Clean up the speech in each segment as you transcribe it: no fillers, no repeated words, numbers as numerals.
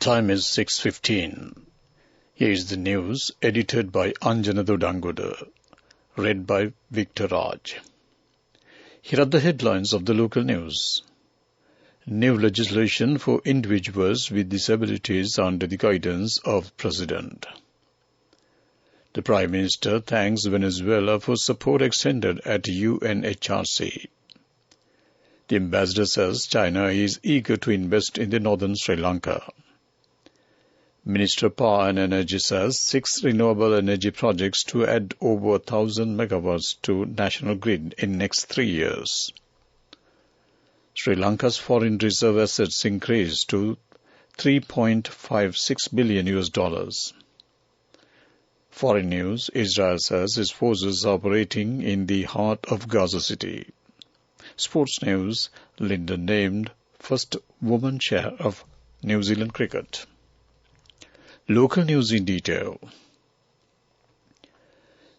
time is 6:15. Here is the news, edited by Anjana Dodangoda, read by Victor Raj. Here are the headlines of the local news. New legislation for individuals with disabilities under the guidance of President. The Prime Minister thanks Venezuela for support extended at UNHRC. The ambassador says China is eager to invest in the northern Sri Lanka. Minister of Power and Energy says 6 renewable energy projects to add over 1,000 megawatts to national grid in next 3 years. Sri Lanka's foreign reserve assets increased to $3.56 billion. Foreign news, Israel says its forces are operating in the heart of Gaza City. Sports news, Linda named first woman chair of New Zealand cricket. Local news in detail.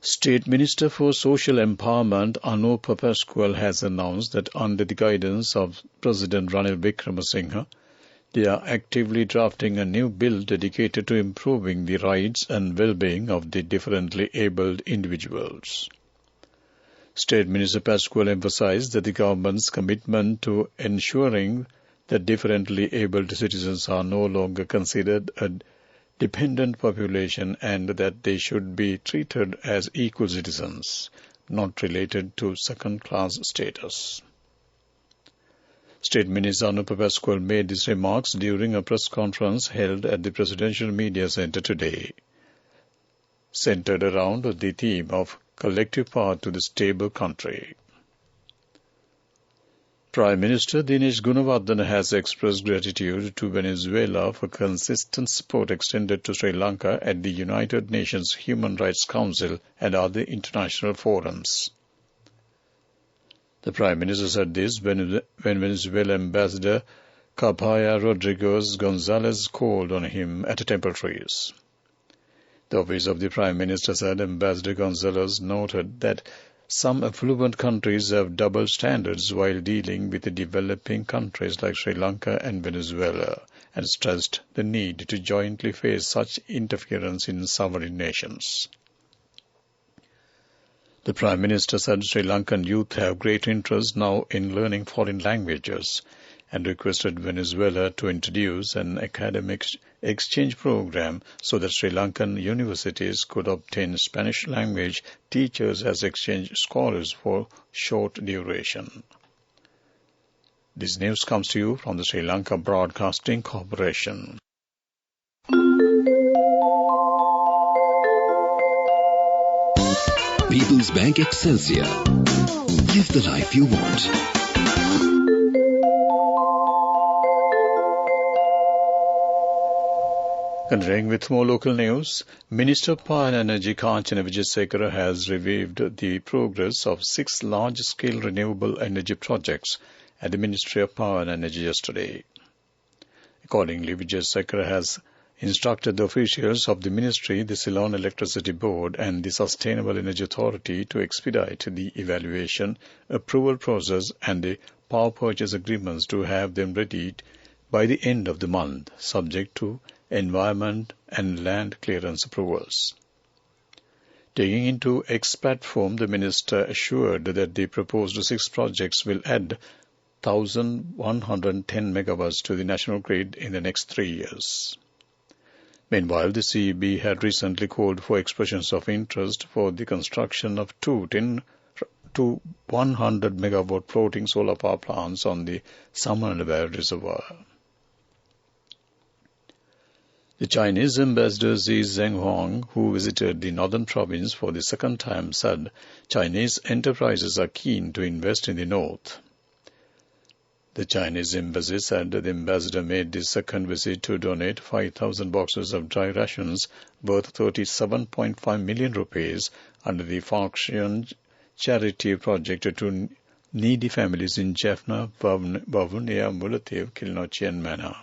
State Minister for Social Empowerment Anup Pascual has announced that under the guidance of President Ranil Wickremesinghe, they are actively drafting a new bill dedicated to improving the rights and well-being of the differently abled individuals. State Minister Pascual emphasized that the government's commitment to ensuring that differently abled citizens are no longer considered a dependent population and that they should be treated as equal citizens, not related to second-class status. State Minister Anup Pascual made these remarks during a press conference held at the Presidential Media Center today, centered around the theme of collective power to the stable country. Prime Minister Dinesh Gunawardena has expressed gratitude to Venezuela for consistent support extended to Sri Lanka at the United Nations Human Rights Council and other international forums. The Prime Minister said this when Venezuela Ambassador Cabaya Rodriguez Gonzalez called on him at Temple Trees. The office of the Prime Minister said Ambassador Gonzalez noted that some affluent countries have double standards while dealing with the developing countries like Sri Lanka and Venezuela, and stressed the need to jointly face such interference in sovereign nations. The Prime Minister said Sri Lankan youth have great interest now in learning foreign languages and requested Venezuela to introduce an academic exchange program so that Sri Lankan universities could obtain Spanish language teachers as exchange scholars for short duration. This news comes to you from the Sri Lanka Broadcasting Corporation. People's Bank Excelsior. Live the life you want. Continuing with more local news, Minister of Power and Energy Kanchana Wijesekara has reviewed the progress of 6 large-scale renewable energy projects at the Ministry of Power and Energy yesterday. Accordingly, Wijesekara has instructed the officials of the Ministry, the Ceylon Electricity Board and the Sustainable Energy Authority to expedite the evaluation, approval process and the power purchase agreements to have them ready by the end of the month, subject to environment and land clearance approvals. Taking into expat form, the Minister assured that the proposed 6 projects will add 1,110 megawatts to the national grid in the next 3 years. Meanwhile, the CEB had recently called for expressions of interest for the construction of 2 10 to 100 megawatt floating solar power plants on the Samanabad Reservoir. The Chinese ambassador Xi Zhenghong, who visited the northern province for the second time, said Chinese enterprises are keen to invest in the north. The Chinese embassy said the ambassador made the second visit to donate 5,000 boxes of dry rations worth 37.5 million rupees under the Function charity project to needy families in Jaffna, Bavunia, Mullaitiv, Kilnochie and Manor.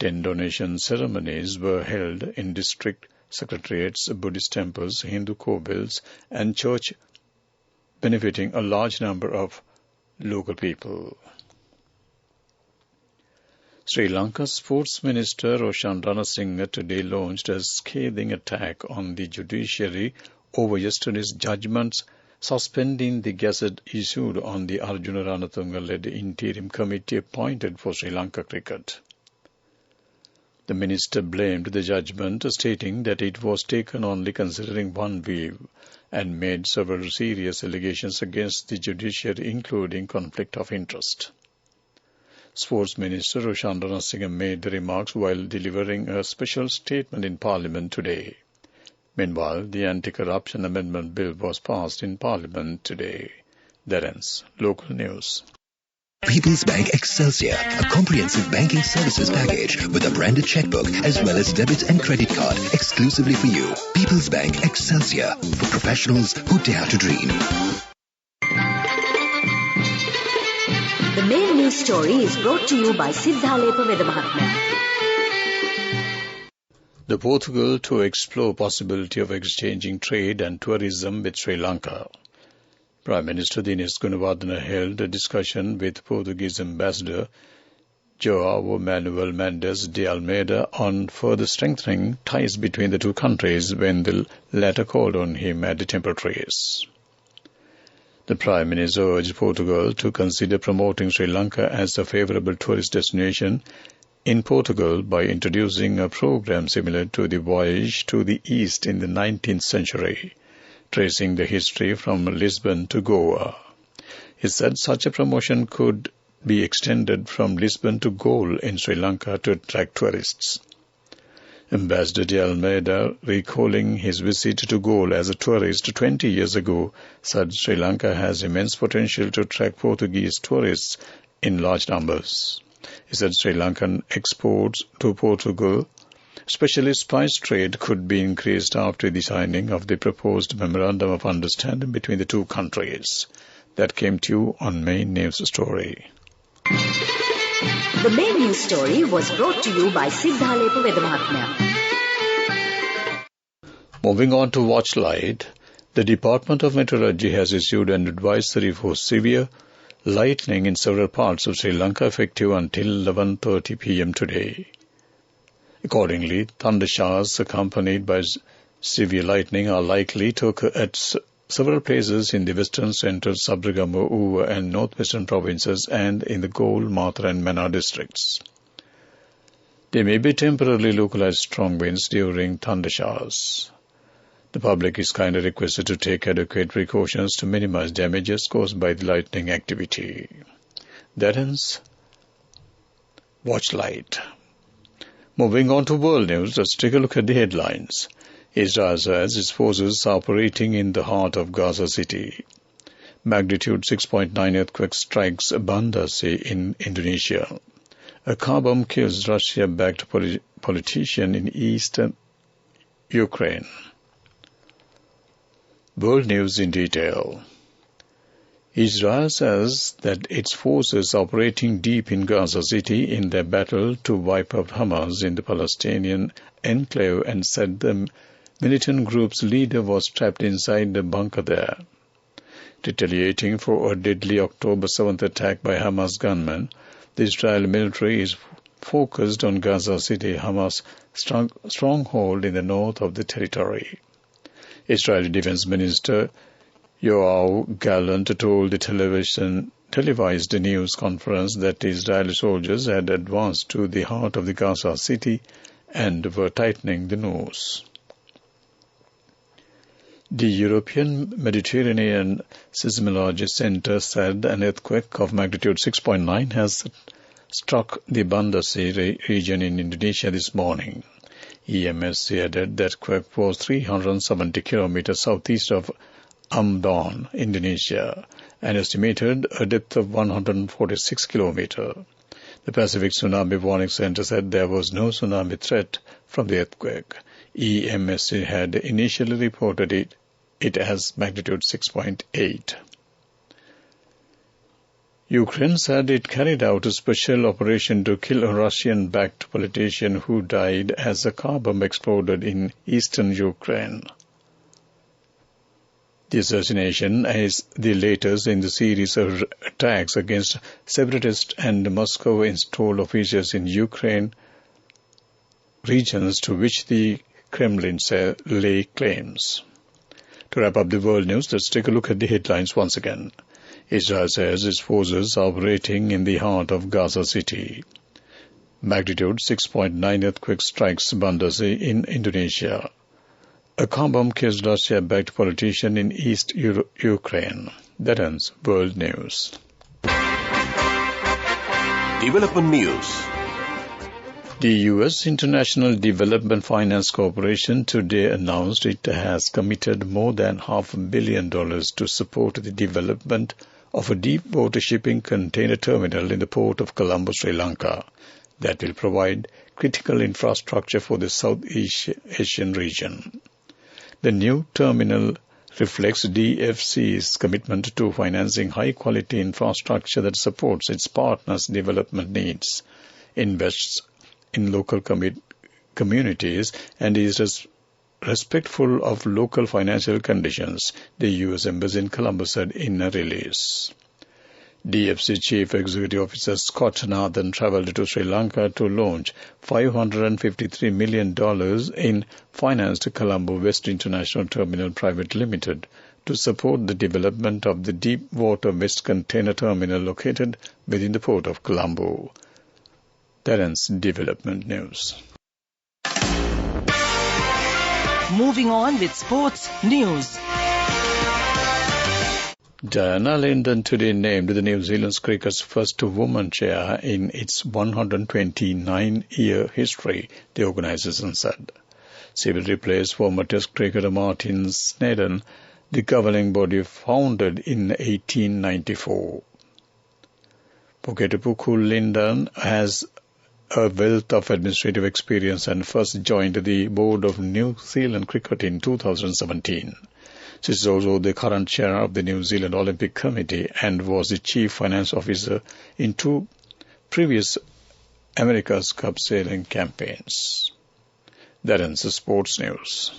10 donation ceremonies were held in district secretariats, Buddhist temples, Hindu kovils and church, benefiting a large number of local people. Sri Lanka's Sports Minister Roshan Ranasinghe today launched a scathing attack on the judiciary over yesterday's judgments suspending the gazette issued on the Arjuna Ranatunga-led interim committee appointed for Sri Lanka cricket. The minister blamed the judgment, stating that it was taken only considering one view, and made several serious allegations against the judiciary, including conflict of interest. Sports Minister Roshan Ranasinghe made the remarks while delivering a special statement in Parliament today. Meanwhile, the Anti-Corruption Amendment Bill was passed in Parliament today. That ends local news. People's Bank Excelsior, a comprehensive banking services package with a branded checkbook as well as debit and credit card exclusively for you. People's Bank Excelsior, for professionals who dare to dream. The main news story is brought to you by Sinhala Mahatma. The Portugal to explore possibility of exchanging trade and tourism with Sri Lanka. Prime Minister Dinis Gunawardena held a discussion with Portuguese Ambassador João Manuel Mendes de Almeida on further strengthening ties between the two countries when the latter called on him at the temperatures. The Prime Minister urged Portugal to consider promoting Sri Lanka as a favourable tourist destination in Portugal by introducing a program similar to the Voyage to the East in the 19th century, tracing the history from Lisbon to Goa. He said such a promotion could be extended from Lisbon to Galle in Sri Lanka to attract tourists. Ambassador de Almeida, recalling his visit to Galle as a tourist 20 years ago, said Sri Lanka has immense potential to attract Portuguese tourists in large numbers. He said Sri Lankan exports to Portugal, especially spice trade, could be increased after the signing of the proposed Memorandum of Understanding between the two countries. That came to you on Main News Story. The main news story was brought to you by Sinhala Mahatma. Moving on to Watchlight, the Department of Meteorology has issued an advisory for severe lightning in several parts of Sri Lanka effective until 11:30 p.m. today. Accordingly, thunder showers accompanied by severe lightning are likely to occur at several places in the western, central, Sabragamo, Uva and northwestern provinces and in the Galle, Matra and Mannar districts. There may be temporarily localized strong winds during thunder showers. The public is kindly requested to take adequate precautions to minimize damages caused by the lightning activity. That ends Watchlight. Moving on to world news, let's take a look at the headlines. Israel says its forces are operating in the heart of Gaza City. Magnitude 6.9 earthquake strikes Banda Sea in Indonesia. A car bomb kills Russia-backed politician in eastern Ukraine. World news in detail. Israel says that its forces are operating deep in Gaza City in their battle to wipe out Hamas in the Palestinian enclave and said the militant group's leader was trapped inside the bunker there. Retaliating for a deadly October 7th attack by Hamas gunmen, the Israeli military is focused on Gaza City, Hamas' stronghold in the north of the territory. Israeli Defense Minister Yoav Gallant told the televised news conference that Israeli soldiers had advanced to the heart of the Gaza City and were tightening the noose. The European Mediterranean Seismology Center said an earthquake of magnitude 6.9 has struck the Banda Sea region in Indonesia this morning. EMSC added that quake was 370 kilometers southeast of Ambon, Indonesia, and estimated a depth of 146 kilometers. The Pacific Tsunami Warning Center said there was no tsunami threat from the earthquake. EMSC had initially reported it as magnitude 6.8. Ukraine said it carried out a special operation to kill a Russian-backed politician who died as a car bomb exploded in eastern Ukraine. The assassination is the latest in the series of attacks against separatists and Moscow-installed officials in Ukraine regions to which the Kremlin lay claims. To wrap up the world news, let's take a look at the headlines once again. Israel says its forces are operating in the heart of Gaza City. Magnitude 6.9 earthquake strikes Bandar in Indonesia. A car bomb kills Russia-backed politician in East Ukraine. That ends world news. Development news. The U.S. International Development Finance Corporation today announced it has committed more than $500 million to support the development of a deep-water shipping container terminal in the port of Colombo, Sri Lanka, that will provide critical infrastructure for the Southeast Asian region. The new terminal reflects DFC's commitment to financing high-quality infrastructure that supports its partners' development needs, invests in local communities, and is respectful of local financial conditions, the U.S. Embassy in Colombo said in a release. DFC Chief Executive Officer Scott Nathan travelled to Sri Lanka to launch $553 million in financed Colombo West International Terminal Private Limited to support the development of the deep water West Container Terminal located within the port of Colombo. That ends development news. Moving on with sports news. Diana Linden today named the New Zealand cricket's first woman chair in its 129-year history, the organisation said. She will replace former Test cricketer Martin Snedden, the governing body founded in 1894. Poketupuku Linden has a wealth of administrative experience and first joined the board of New Zealand Cricket in 2017. She is also the current chair of the New Zealand Olympic Committee and was the chief finance officer in 2 previous America's Cup sailing campaigns. That ends the sports news.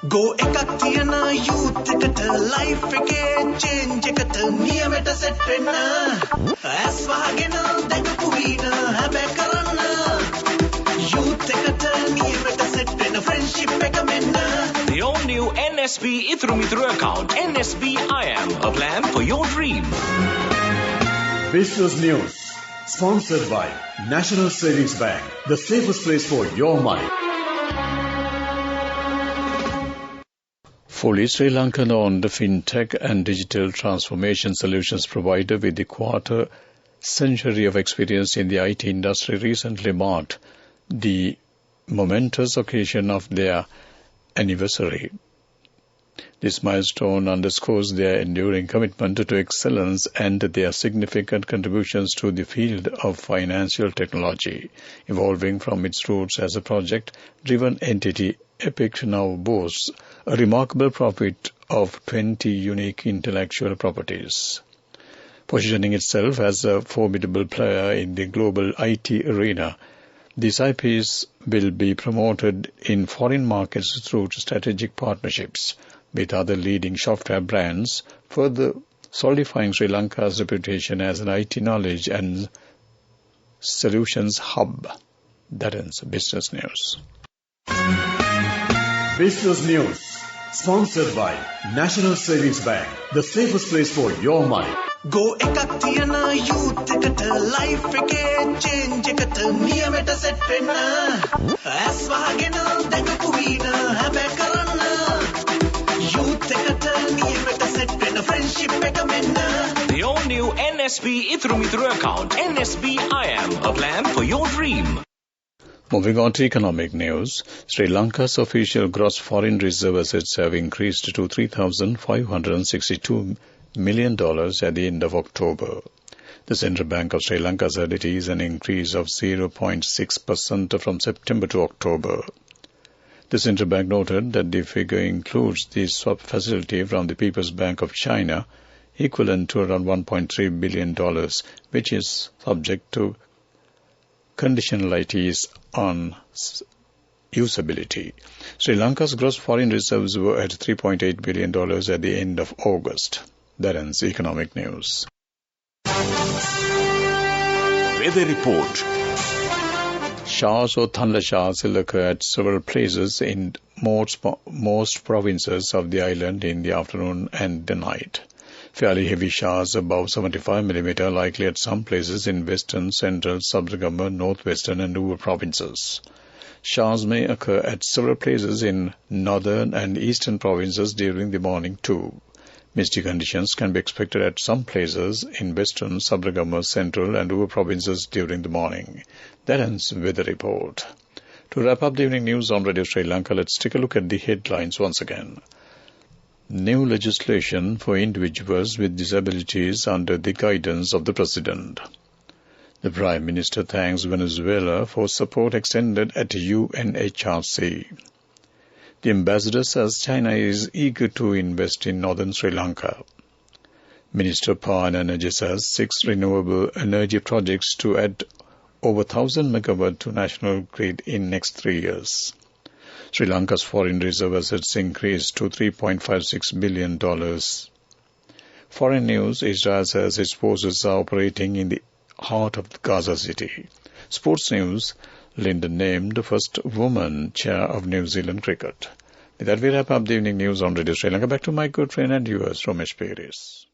Go ekak tiyana youth eකට life එකේ change එකට නියමෙට set වෙන්න ඇස් වහගෙන දැකපු වීන හැබැයි කරන්න youth එකට නියමෙට set වෙන්න friendship එක මෙන්න. The all-new NSB Ithru account, NSB IM, a plan for your dream. Business News, sponsored by National Savings Bank, the safest place for your money. Fully Sri Lankan-owned fintech and digital transformation solutions provider with the quarter century of experience in the IT industry recently marked the momentous occasion of their anniversary. This milestone underscores their enduring commitment to excellence and their significant contributions to the field of financial technology. Evolving from its roots as a project-driven entity, Epic now boasts a remarkable profit of 20 unique intellectual properties. Positioning itself as a formidable player in the global IT arena, these IPs will be promoted in foreign markets through strategic partnerships with other leading software brands, further solidifying Sri Lanka's reputation as an IT knowledge and solutions hub. That ends Business News. Business News, sponsored by National Savings Bank, the safest place for your money. Go ekak tiyana youth එකට life එකේ change එකට නියමෙට set වෙන්න ඇස් වහගෙන දැකපු වීන හැබැයි කරන්න youth එකට නියමෙට set වෙන්න friendship එක මෙන්න. The all-new NSB Ithru account, NSB IM, a plan for your dream. Moving on to economic news, Sri Lanka's official gross foreign reserve assets have increased to $3,562 million at the end of October. The Central Bank of Sri Lanka said it is an increase of 0.6% from September to October. The Central Bank noted that the figure includes the swap facility from the People's Bank of China, equivalent to around $1.3 billion, which is subject to conditionalities on usability. Sri Lanka's gross foreign reserves were at $3.8 billion at the end of August. That ends economic news. Weather report. Showers or thundershowers will occur at several places in most provinces of the island in the afternoon and the night. Fairly heavy showers above 75 mm likely at some places in western, central, Sabzagama, northwestern and Nuwa provinces. Showers may occur at several places in northern and eastern provinces during the morning too. Misty conditions can be expected at some places in western, Sabzagama, central and Nuwa provinces during the morning. That ends weather report. To wrap up the evening news on Radio Sri Lanka, let's take a look at the headlines once again. New legislation for individuals with disabilities under the guidance of the President. The Prime Minister thanks Venezuela for support extended at UNHRC. The ambassador says China is eager to invest in northern Sri Lanka. Minister of Power and Energy says 6 renewable energy projects to add over 1,000 megawatt to national grid in next 3 years. Sri Lanka's foreign reserve assets increased to $3.56 billion. Foreign news, Israel says its forces are operating in the heart of Gaza City. Sports news, Linda named the first woman chair of New Zealand cricket. With that, we wrap up the evening news on Radio Sri Lanka. Back to my good friend and viewers, Ramesh Peris.